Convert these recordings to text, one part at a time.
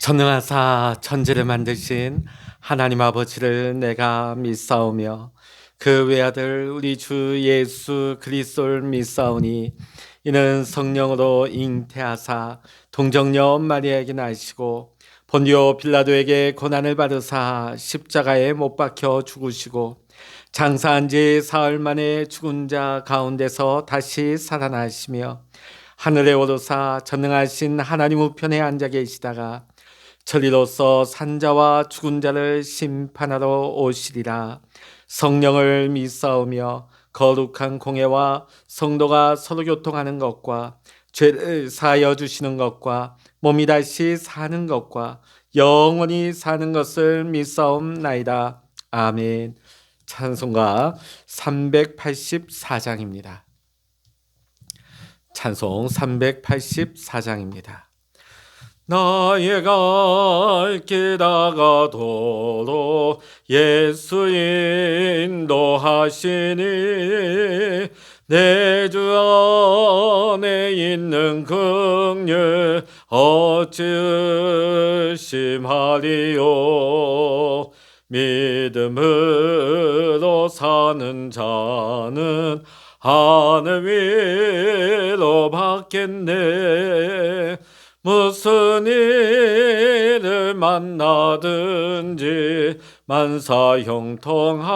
전능하사 천지를 만드신 하나님 아버지를 내가 믿사오며 그 외아들 우리 주 예수 그리스도를 믿사오니 이는 성령으로 잉태하사 동정녀 마리아에게 나시고 본디오 빌라도에게 고난을 받으사 십자가에 못 박혀 죽으시고 장사한 지 사흘 만에 죽은 자 가운데서 다시 살아나시며 하늘에 오르사 전능하신 하나님 우편에 앉아 계시다가 천리로서 산자와 죽은 자를 심판하러 오시리라. 성령을 믿사오며 거룩한 공회와 성도가 서로 교통하는 것과 죄를 사하여 주시는 것과 몸이 다시 사는 것과 영원히 사는 것을 믿사옵나이다. 아멘. 찬송가 384장입니다. 찬송 384장입니다. 나의 갈 길 다가도록 예수 인도하시니 내 주 안에 있는 긍휼 어찌 의심하리요. 믿음으로 사는 자는 하늘 위로 받겠네. 무슨 일을 만나든지 만사 형통하리라.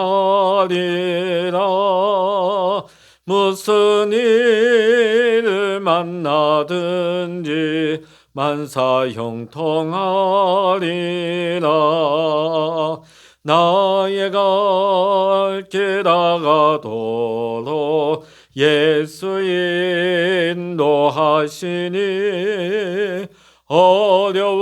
무슨 일을 만나든지 만사 형통하리라. 나의 갈 길 다가도록 예수 인도하시니 어려운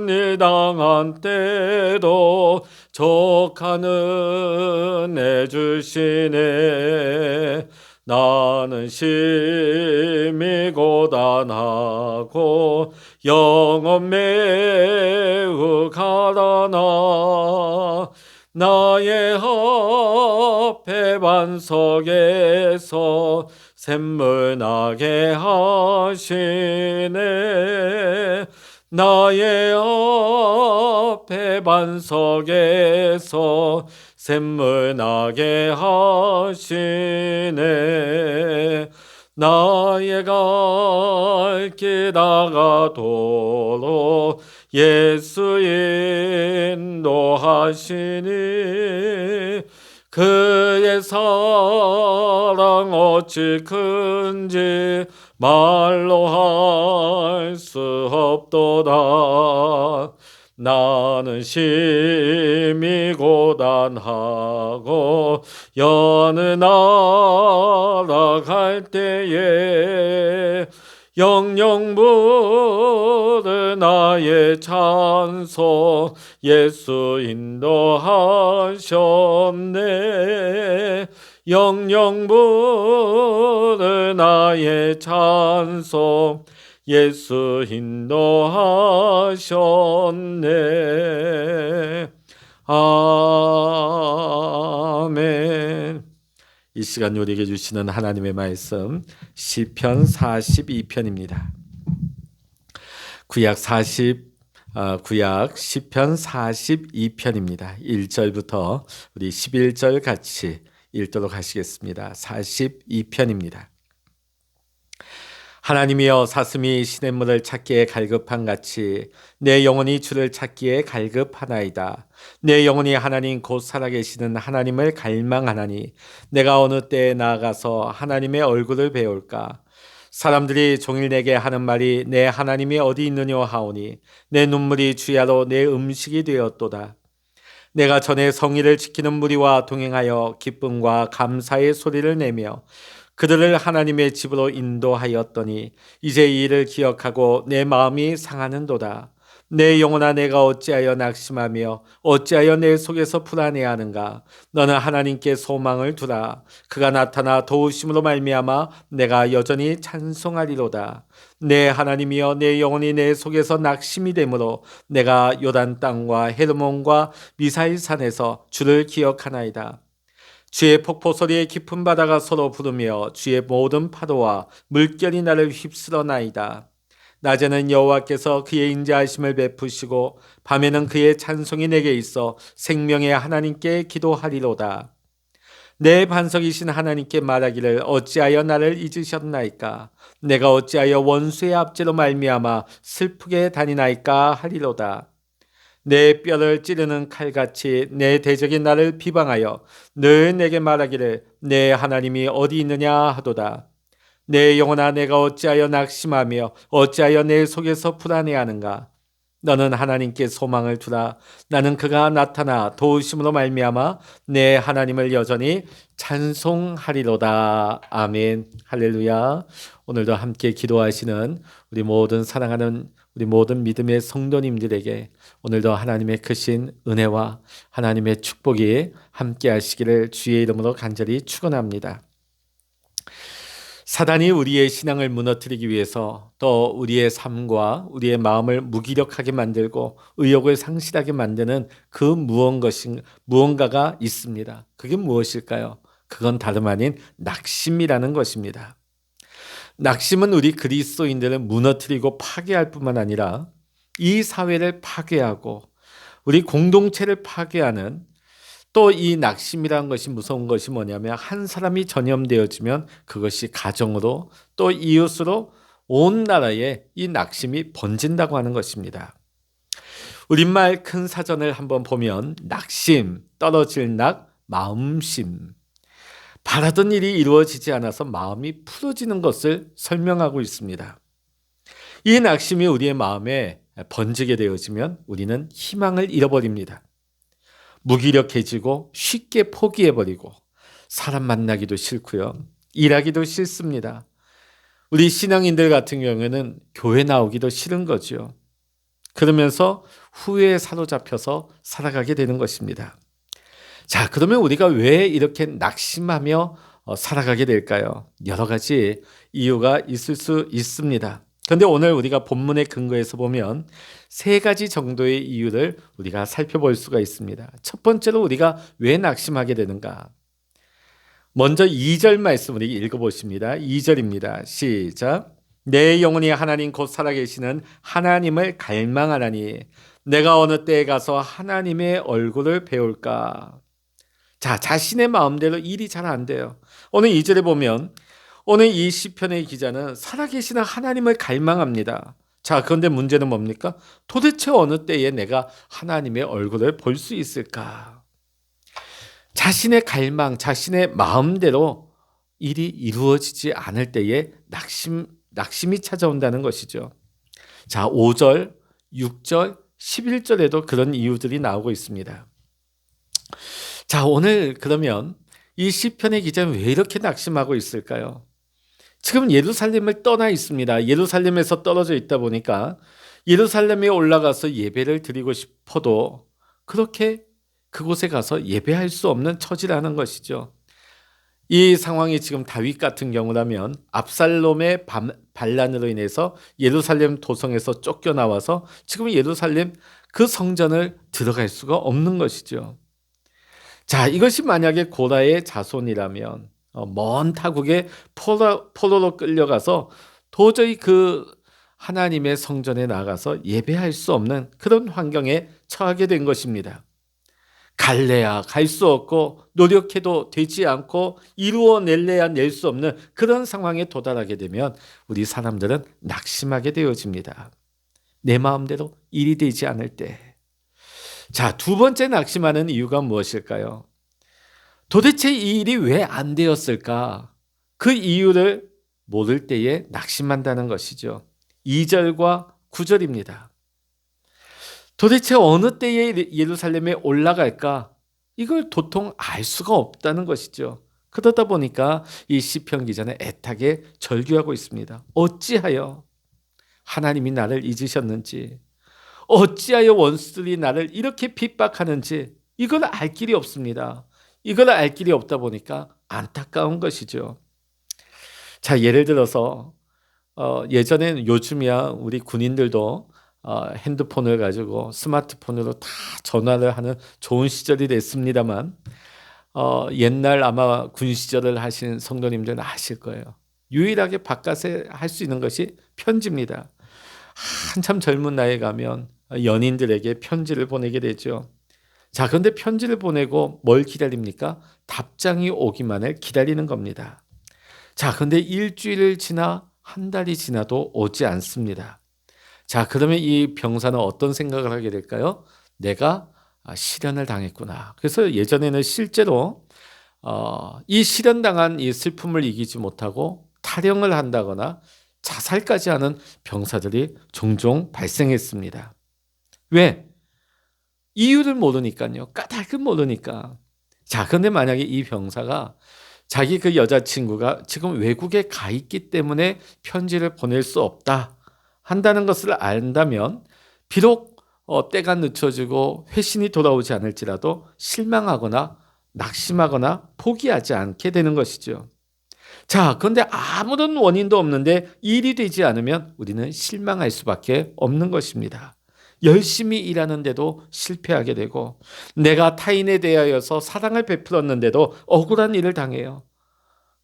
일 당한 때도 족한 은혜 주시네. 나는 심히 고단하고 영혼 매우 가라나 나의 앞에 반석에서 샘물 나게 하시네. 나의 앞에 반석에서 샘물 나게 하시네. 나의 갈 길 다가도록 예수 인도하시니 그의 사랑 어찌 큰지 말로 할 수 없도다. 나는 심히 고단하고 여느 나라 갈 때에 영영 부르 나의 찬송 예수 인도하셨네. 영영 부르 나의 찬송 예수 인도하셨네. 아멘. 이 시간 우리에게 주시는 하나님의 말씀 시편 42편입니다. 구약 시편 42편입니다. 1절부터 우리 11절 같이 읽도록 하시겠습니다. 42편입니다. 하나님이여 사슴이 시냇물을 찾기에 갈급한 같이 내 영혼이 주를 찾기에 갈급하나이다. 내 영혼이 하나님 곧 살아계시는 하나님을 갈망하나니 내가 어느 때에 나아가서 하나님의 얼굴을 배울까. 사람들이 종일 내게 하는 말이 내 하나님이 어디 있느냐 하오니 내 눈물이 주야로 내 음식이 되었도다. 내가 전에 성의를 지키는 무리와 동행하여 기쁨과 감사의 소리를 내며 그들을 하나님의 집으로 인도하였더니 이제 이 일을 기억하고 내 마음이 상하는도다. 내 영혼아 내가 어찌하여 낙심하며 어찌하여 내 속에서 불안해하는가. 너는 하나님께 소망을 두라. 그가 나타나 도우심으로 말미암아 내가 여전히 찬송하리로다. 내 하나님이여 내 영혼이 내 속에서 낙심이 되므로 내가 요단 땅과 헤르몬과 미사일산에서 주를 기억하나이다. 주의 폭포 소리에 깊은 바다가 서로 부르며 주의 모든 파도와 물결이 나를 휩쓸어나이다. 낮에는 여호와께서 그의 인자하심을 베푸시고 밤에는 그의 찬송이 내게 있어 생명의 하나님께 기도하리로다. 내 반석이신 하나님께 말하기를 어찌하여 나를 잊으셨나이까? 내가 어찌하여 원수의 압제로 말미암아 슬프게 다니나이까 하리로다. 내 뼈를 찌르는 칼같이 내 대적이 나를 비방하여 늘 내게 말하기를 내 하나님이 어디 있느냐 하도다. 내 영혼아, 내가 어찌하여 낙심하며 어찌하여 내 속에서 불안해하는가? 너는 하나님께 소망을 두라. 나는 그가 나타나 도우심으로 말미암아 내 하나님을 여전히 찬송하리로다. 아멘. 할렐루야. 오늘도 함께 기도하시는 우리 모든 사랑하는 우리 모든 믿음의 성도님들에게 오늘도 하나님의 크신 은혜와 하나님의 축복이 함께 하시기를 주의 이름으로 간절히 축원합니다. 사단이 우리의 신앙을 무너뜨리기 위해서 또 우리의 삶과 우리의 마음을 무기력하게 만들고 의욕을 상실하게 만드는 그 무언가가 있습니다. 그게 무엇일까요? 그건 다름 아닌 낙심이라는 것입니다. 낙심은 우리 그리스도인들을 무너뜨리고 파괴할 뿐만 아니라 이 사회를 파괴하고 우리 공동체를 파괴하는, 또 이 낙심이라는 것이 무서운 것이 뭐냐면 한 사람이 전염되어지면 그것이 가정으로 또 이웃으로 온 나라에 이 낙심이 번진다고 하는 것입니다. 우리말 큰 사전을 한번 보면 낙심, 떨어질 낙, 마음심. 바라던 일이 이루어지지 않아서 마음이 풀어지는 것을 설명하고 있습니다. 이 낙심이 우리의 마음에 번지게 되어지면 우리는 희망을 잃어버립니다. 무기력해지고 쉽게 포기해버리고 사람 만나기도 싫고요. 일하기도 싫습니다. 우리 신앙인들 같은 경우에는 교회 나오기도 싫은 거죠. 그러면서 후회에 사로잡혀서 살아가게 되는 것입니다. 자, 그러면 우리가 왜 이렇게 낙심하며 살아가게 될까요? 여러 가지 이유가 있을 수 있습니다. 그런데 오늘 우리가 본문의 근거에서 보면 세 가지 정도의 이유를 우리가 살펴볼 수가 있습니다. 첫 번째로 우리가 왜 낙심하게 되는가? 먼저 2절 말씀 우리 읽어보십니다. 2절입니다. 시작. 내 영혼이 하나님 곧 살아계시는 하나님을 갈망하나니 내가 어느 때에 가서 하나님의 얼굴을 배울까? 자, 자신의 마음대로 일이 잘 안 돼요. 오늘 2절에 보면 오늘 이 시편의 기자는 살아계시는 하나님을 갈망합니다. 자, 그런데 문제는 뭡니까? 도대체 어느 때에 내가 하나님의 얼굴을 볼 수 있을까? 자신의 갈망, 자신의 마음대로 일이 이루어지지 않을 때에 낙심이 찾아온다는 것이죠. 자, 5절, 6절, 11절에도 그런 이유들이 나오고 있습니다. 자, 오늘 그러면 이 시편의 기자는 왜 이렇게 낙심하고 있을까요? 지금 예루살렘을 떠나 있습니다. 예루살렘에서 떨어져 있다 보니까 예루살렘에 올라가서 예배를 드리고 싶어도 그렇게 그곳에 가서 예배할 수 없는 처지라는 것이죠. 이 상황이 지금 다윗 같은 경우라면 압살롬의 반란으로 인해서 예루살렘 도성에서 쫓겨나와서 지금 예루살렘 그 성전을 들어갈 수가 없는 것이죠. 자, 이것이 만약에 고라의 자손이라면 먼 타국에 포로로 끌려가서 도저히 그 하나님의 성전에 나가서 예배할 수 없는 그런 환경에 처하게 된 것입니다. 갈래야 갈 수 없고 노력해도 되지 않고 이루어낼래야 낼 수 없는 그런 상황에 도달하게 되면 우리 사람들은 낙심하게 되어집니다. 내 마음대로 일이 되지 않을 때. 자, 두 번째 낙심하는 이유가 무엇일까요? 도대체 이 일이 왜 안 되었을까? 그 이유를 모를 때에 낙심한다는 것이죠. 2절과 9절입니다. 도대체 어느 때에 예루살렘에 올라갈까? 이걸 도통 알 수가 없다는 것이죠. 그러다 보니까 이 시편 기자는 애타게 절규하고 있습니다. 어찌하여 하나님이 나를 잊으셨는지, 어찌하여 원수들이 나를 이렇게 핍박하는지 이걸 알 길이 없습니다. 이걸 알 길이 없다 보니까 안타까운 것이죠. 자, 예를 들어서 예전에는 요즘이야 우리 군인들도 핸드폰을 가지고 스마트폰으로 다 전화를 하는 좋은 시절이 됐습니다만 옛날 아마 군 시절을 하신 성도님들은 아실 거예요. 유일하게 바깥에 할 수 있는 것이 편지입니다. 한참 젊은 나이에 가면 연인들에게 편지를 보내게 되죠. 자, 그런데 편지를 보내고 뭘 기다립니까? 답장이 오기만을 기다리는 겁니다. 자, 그런데 일주일을 지나 한 달이 지나도 오지 않습니다. 자, 그러면 이 병사는 어떤 생각을 하게 될까요? 내가 실현을 당했구나. 그래서 예전에는 실제로 이 실현당한 이 슬픔을 이기지 못하고 탈영을 한다거나 자살까지 하는 병사들이 종종 발생했습니다. 왜? 이유를 모르니까요. 까닭을 모르니까. 자, 그런데 만약에 이 병사가 자기 그 여자친구가 지금 외국에 가 있기 때문에 편지를 보낼 수 없다 한다는 것을 안다면 비록 때가 늦춰지고 회신이 돌아오지 않을지라도 실망하거나 낙심하거나 포기하지 않게 되는 것이죠. 자, 그런데 아무런 원인도 없는데 일이 되지 않으면 우리는 실망할 수밖에 없는 것입니다. 열심히 일하는데도 실패하게 되고 내가 타인에 대하여서 사랑을 베풀었는데도 억울한 일을 당해요.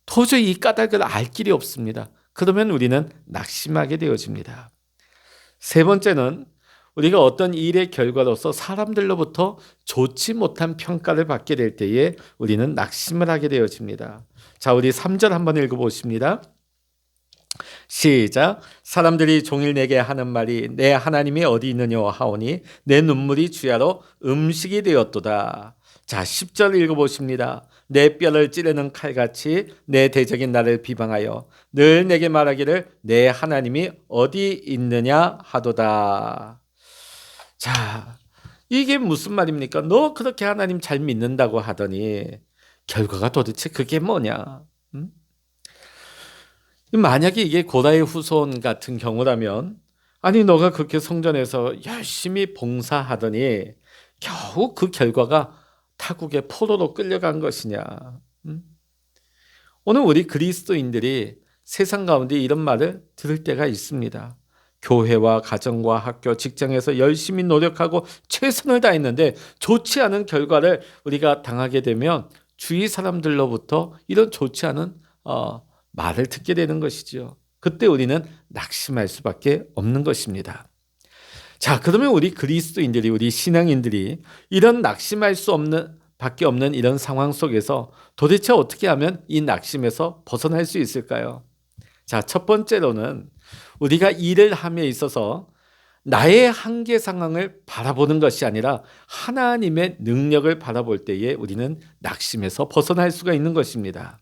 도저히 이 까닭을 알 길이 없습니다. 그러면 우리는 낙심하게 되어집니다. 세 번째는 우리가 어떤 일의 결과로서 사람들로부터 좋지 못한 평가를 받게 될 때에 우리는 낙심을 하게 되어집니다. 자, 우리 3절 한번 읽어보십니다. 시작. 사람들이 종일 내게 하는 말이 내 하나님이 어디 있느냐 하오니 내 눈물이 주야로 음식이 되었도다. 자, 10절 읽어보십니다. 내 뼈를 찌르는 칼같이 내 대적인 나를 비방하여 늘 내게 말하기를 내 하나님이 어디 있느냐 하도다. 자, 이게 무슨 말입니까? 너 그렇게 하나님 잘 믿는다고 하더니 결과가 도대체 그게 뭐냐? 만약에 이게 고다의 후손 같은 경우라면 아니 너가 그렇게 성전에서 열심히 봉사하더니 겨우 그 결과가 타국의 포로로 끌려간 것이냐. 오늘 우리 그리스도인들이 세상 가운데 이런 말을 들을 때가 있습니다. 교회와 가정과 학교, 직장에서 열심히 노력하고 최선을 다했는데 좋지 않은 결과를 우리가 당하게 되면 주위 사람들로부터 이런 좋지 않은 말을 듣게 되는 것이죠. 그때 우리는 낙심할 수밖에 없는 것입니다. 자, 그러면 우리 그리스도인들이, 우리 신앙인들이 이런 낙심할 수 없는 밖에 없는 이런 상황 속에서 도대체 어떻게 하면 이 낙심에서 벗어날 수 있을까요? 자, 첫 번째로는 우리가 일을 함에 있어서 나의 한계 상황을 바라보는 것이 아니라 하나님의 능력을 바라볼 때에 우리는 낙심에서 벗어날 수가 있는 것입니다.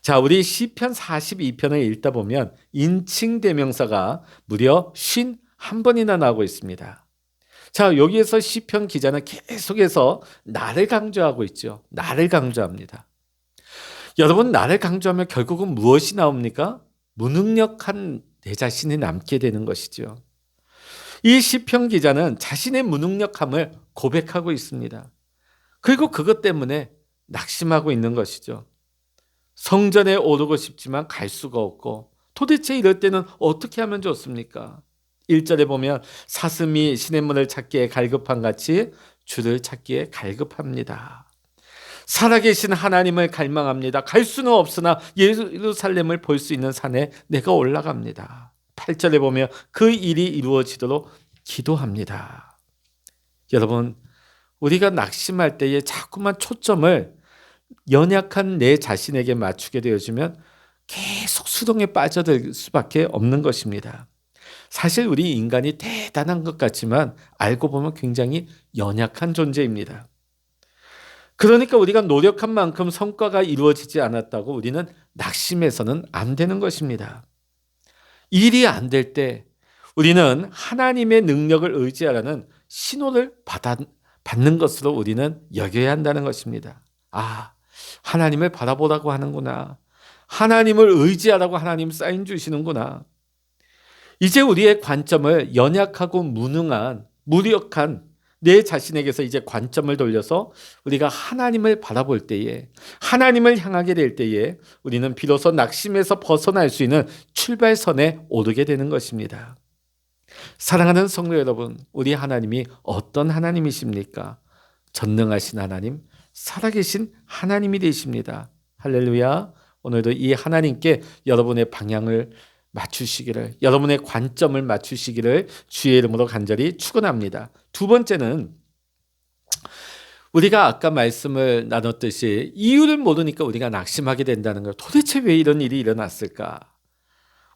자, 우리 시편 42편을 읽다 보면 인칭 대명사가 무려 51번이나 나오고 있습니다. 자, 여기에서 시편 기자는 계속해서 나를 강조하고 있죠. 나를 강조합니다. 여러분, 나를 강조하면 결국은 무엇이 나옵니까? 무능력한 내 자신이 남게 되는 것이죠. 이 시편 기자는 자신의 무능력함을 고백하고 있습니다. 그리고 그것 때문에 낙심하고 있는 것이죠. 성전에 오르고 싶지만 갈 수가 없고 도대체 이럴 때는 어떻게 하면 좋습니까? 1절에 보면 사슴이 시냇물을 찾기에 갈급한 같이 주를 찾기에 갈급합니다. 살아계신 하나님을 갈망합니다. 갈 수는 없으나 예루살렘을 볼 수 있는 산에 내가 올라갑니다. 8절에 보면 그 일이 이루어지도록 기도합니다. 여러분, 우리가 낙심할 때에 자꾸만 초점을 연약한 내 자신에게 맞추게 되어지면 계속 수동에 빠져들 수밖에 없는 것입니다. 사실 우리 인간이 대단한 것 같지만 알고 보면 굉장히 연약한 존재입니다. 그러니까 우리가 노력한 만큼 성과가 이루어지지 않았다고 우리는 낙심해서는 안 되는 것입니다. 일이 안 될 때 우리는 하나님의 능력을 의지하라는 신호를 받는 것으로 우리는 여겨야 한다는 것입니다. 하나님을 바라보라고 하는구나. 하나님을 의지하라고 하나님 사인 주시는구나. 이제 우리의 관점을 연약하고 무능한, 무력한 내 자신에게서 이제 관점을 돌려서 우리가 하나님을 바라볼 때에, 하나님을 향하게 될 때에 우리는 비로소 낙심에서 벗어날 수 있는 출발선에 오르게 되는 것입니다. 사랑하는 성도 여러분, 우리 하나님이 어떤 하나님이십니까? 전능하신 하나님, 살아계신 하나님이 되십니다. 할렐루야. 오늘도 이 하나님께 여러분의 방향을 맞추시기를, 여러분의 관점을 맞추시기를 주의 이름으로 간절히 축원합니다. 두 번째는 우리가 아까 말씀을 나눴듯이 이유를 모르니까 우리가 낙심하게 된다는 걸, 도대체 왜 이런 일이 일어났을까?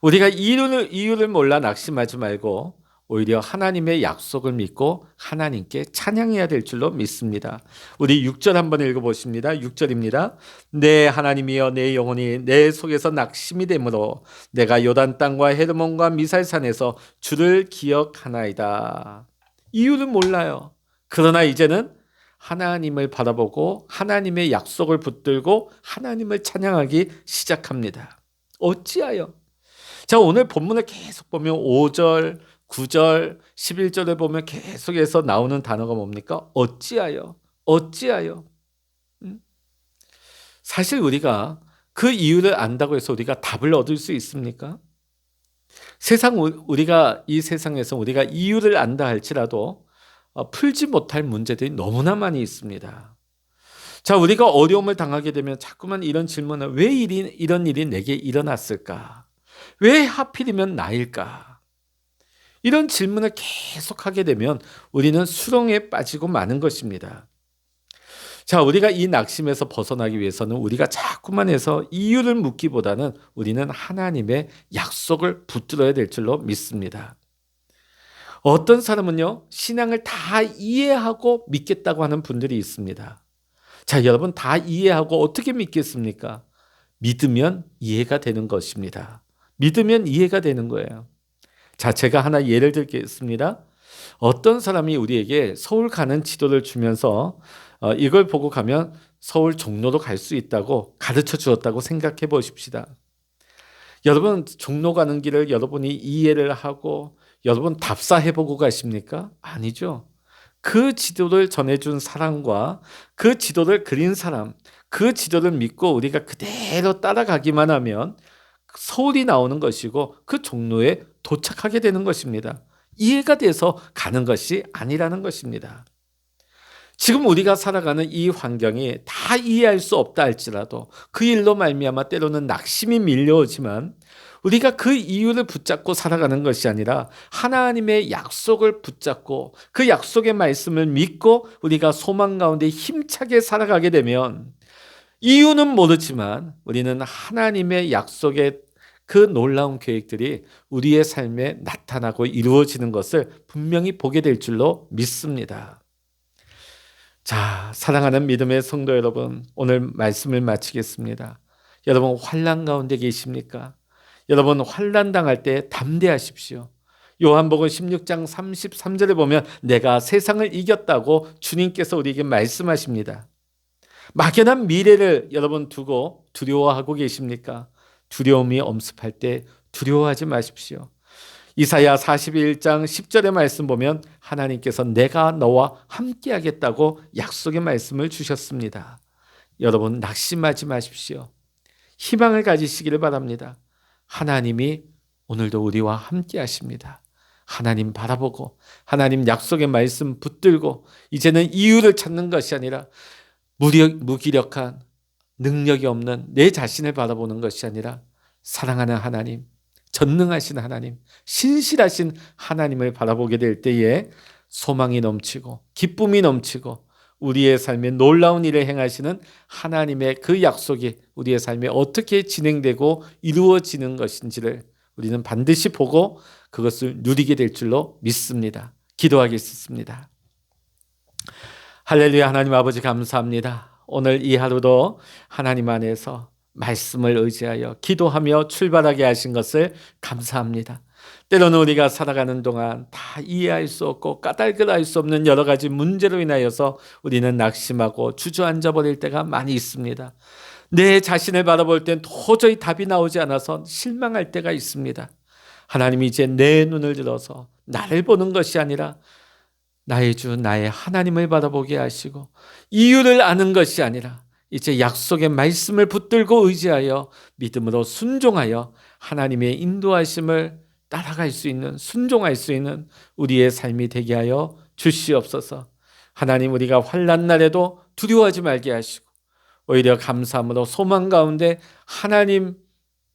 우리가 이유를 몰라 낙심하지 말고 오히려 하나님의 약속을 믿고 하나님께 찬양해야 될 줄로 믿습니다. 우리 6절 한번 읽어보십니다. 6절입니다. 내 하나님이여 내 영혼이 내 속에서 낙심이 되므로 내가 요단 땅과 헤르몬과 미살산에서 주를 기억하나이다. 이유를 몰라요. 그러나 이제는 하나님을 바라보고 하나님의 약속을 붙들고 하나님을 찬양하기 시작합니다. 어찌하여? 자, 오늘 본문을 계속 보면 5절, 9절, 11절에 보면 계속해서 나오는 단어가 뭡니까? 어찌하여? 어찌하여? 사실 우리가 그 이유를 안다고 해서 우리가 답을 얻을 수 있습니까? 우리가 이 세상에서 우리가 이유를 안다 할지라도 풀지 못할 문제들이 너무나 많이 있습니다. 자, 우리가 어려움을 당하게 되면 자꾸만 이런 질문을, 왜 이런 일이 내게 일어났을까? 왜 하필이면 나일까? 이런 질문을 계속하게 되면 우리는 수렁에 빠지고 마는 것입니다. 자, 우리가 이 낙심에서 벗어나기 위해서는 우리가 자꾸만 해서 이유를 묻기보다는 우리는 하나님의 약속을 붙들어야 될 줄로 믿습니다. 어떤 사람은요, 신앙을 다 이해하고 믿겠다고 하는 분들이 있습니다. 자, 여러분, 다 이해하고 어떻게 믿겠습니까? 믿으면 이해가 되는 것입니다. 믿으면 이해가 되는 거예요. 자, 제가 하나 예를 들겠습니다. 어떤 사람이 우리에게 서울 가는 지도를 주면서 이걸 보고 가면 서울 종로로 갈 수 있다고 가르쳐 주었다고 생각해 보십시다. 여러분, 종로 가는 길을 여러분이 이해를 하고 여러분 답사해 보고 가십니까? 아니죠. 그 지도를 전해준 사람과 그 지도를 그린 사람, 그 지도를 믿고 우리가 그대로 따라가기만 하면 서울이 나오는 것이고 그 종로에 도착하게 되는 것입니다. 이해가 돼서 가는 것이 아니라는 것입니다. 지금 우리가 살아가는 이 환경이 다 이해할 수 없다 할지라도 그 일로 말미암아 때로는 낙심이 밀려오지만 우리가 그 이유를 붙잡고 살아가는 것이 아니라 하나님의 약속을 붙잡고 그 약속의 말씀을 믿고 우리가 소망 가운데 힘차게 살아가게 되면 이유는 모르지만 우리는 하나님의 약속의 그 놀라운 계획들이 우리의 삶에 나타나고 이루어지는 것을 분명히 보게 될 줄로 믿습니다. 자, 사랑하는 믿음의 성도 여러분, 오늘 말씀을 마치겠습니다. 여러분, 환난 가운데 계십니까? 여러분, 환난 당할 때 담대하십시오. 요한복음 16장 33절에 보면 내가 세상을 이겼다고 주님께서 우리에게 말씀하십니다. 막연한 미래를 여러분 두고 두려워하고 계십니까? 두려움이 엄습할 때 두려워하지 마십시오. 이사야 41장 10절의 말씀 보면 하나님께서 내가 너와 함께 하겠다고 약속의 말씀을 주셨습니다. 여러분, 낙심하지 마십시오. 희망을 가지시기를 바랍니다. 하나님이 오늘도 우리와 함께 하십니다. 하나님 바라보고 하나님 약속의 말씀 붙들고 이제는 이유를 찾는 것이 아니라 무기력한 능력이 없는 내 자신을 바라보는 것이 아니라 사랑하는 하나님, 전능하신 하나님, 신실하신 하나님을 바라보게 될 때에 소망이 넘치고 기쁨이 넘치고 우리의 삶에 놀라운 일을 행하시는 하나님의 그 약속이 우리의 삶에 어떻게 진행되고 이루어지는 것인지를 우리는 반드시 보고 그것을 누리게 될 줄로 믿습니다. 기도하겠습니다. 할렐루야. 하나님 아버지 감사합니다. 오늘 이 하루도 하나님 안에서 말씀을 의지하여 기도하며 출발하게 하신 것을 감사합니다. 때로는 우리가 살아가는 동안 다 이해할 수 없고 까닭을 알 수 없는 여러 가지 문제로 인하여서 우리는 낙심하고 주저앉아 버릴 때가 많이 있습니다. 내 자신을 바라볼 땐 도저히 답이 나오지 않아서 실망할 때가 있습니다. 하나님이 이제 내 눈을 들어서 나를 보는 것이 아니라 나의 주 나의 하나님을 바라보게 하시고 이유를 아는 것이 아니라 이제 약속의 말씀을 붙들고 의지하여 믿음으로 순종하여 하나님의 인도하심을 따라갈 수 있는, 순종할 수 있는 우리의 삶이 되게 하여 주시옵소서. 하나님, 우리가 환난 날에도 두려워하지 말게 하시고 오히려 감사함으로 소망 가운데 하나님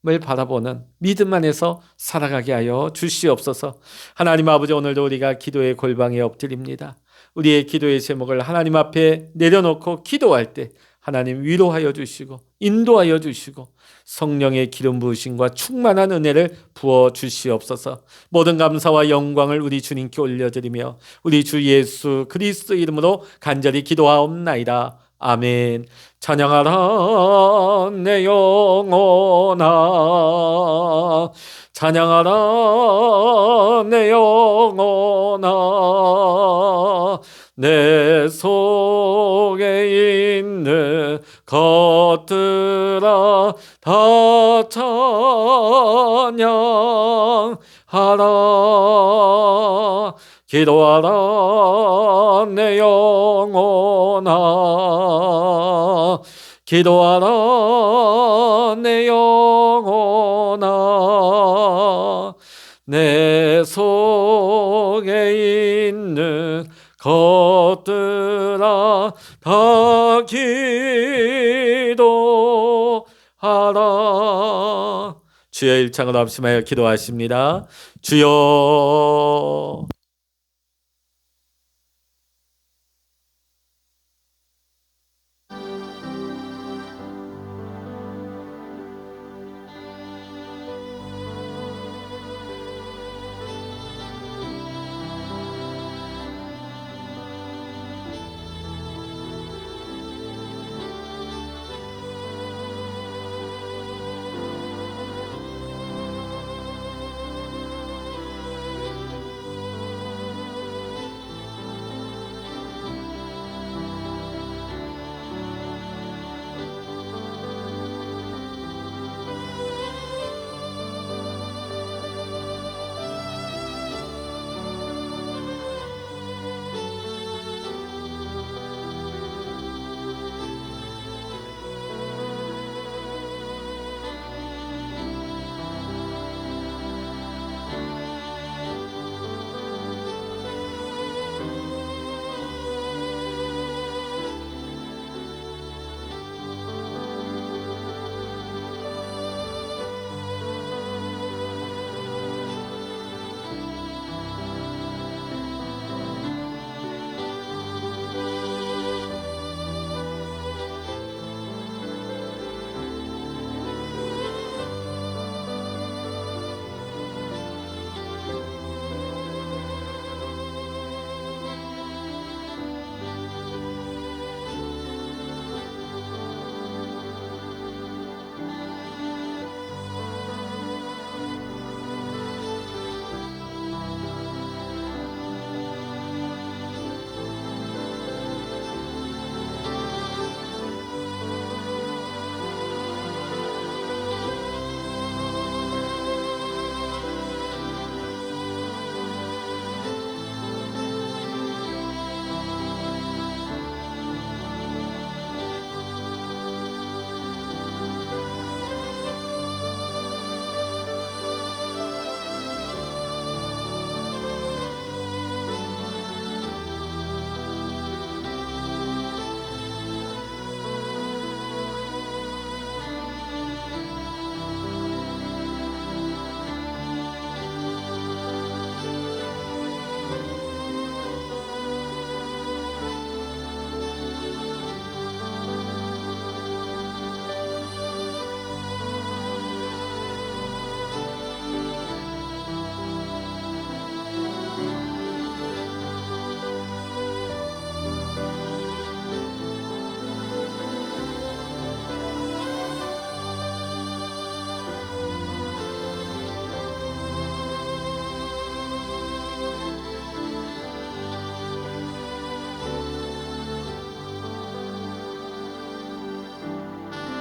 바라보는 믿음 안에서 살아가게 하여 주시옵소서. 하나님 아버지, 오늘도 우리가 기도의 골방에 엎드립니다. 우리의 기도의 제목을 하나님 앞에 내려놓고 기도할 때 하나님 위로하여 주시고 인도하여 주시고 성령의 기름 부으심과 충만한 은혜를 부어 주시옵소서. 모든 감사와 영광을 우리 주님께 올려드리며 우리 주 예수 그리스도 이름으로 간절히 기도하옵나이다. 아멘. 찬양하라 내 영혼아, 찬양하라 내 영혼아, 내 속에 있는 것들아 다 찬양하라. 기도하라 내 영혼아, 기도하라 내 영혼아, 내 속에 있는 것들아 다 기도하라. 주여, 일창을 합심하여 기도하십니다. 주여.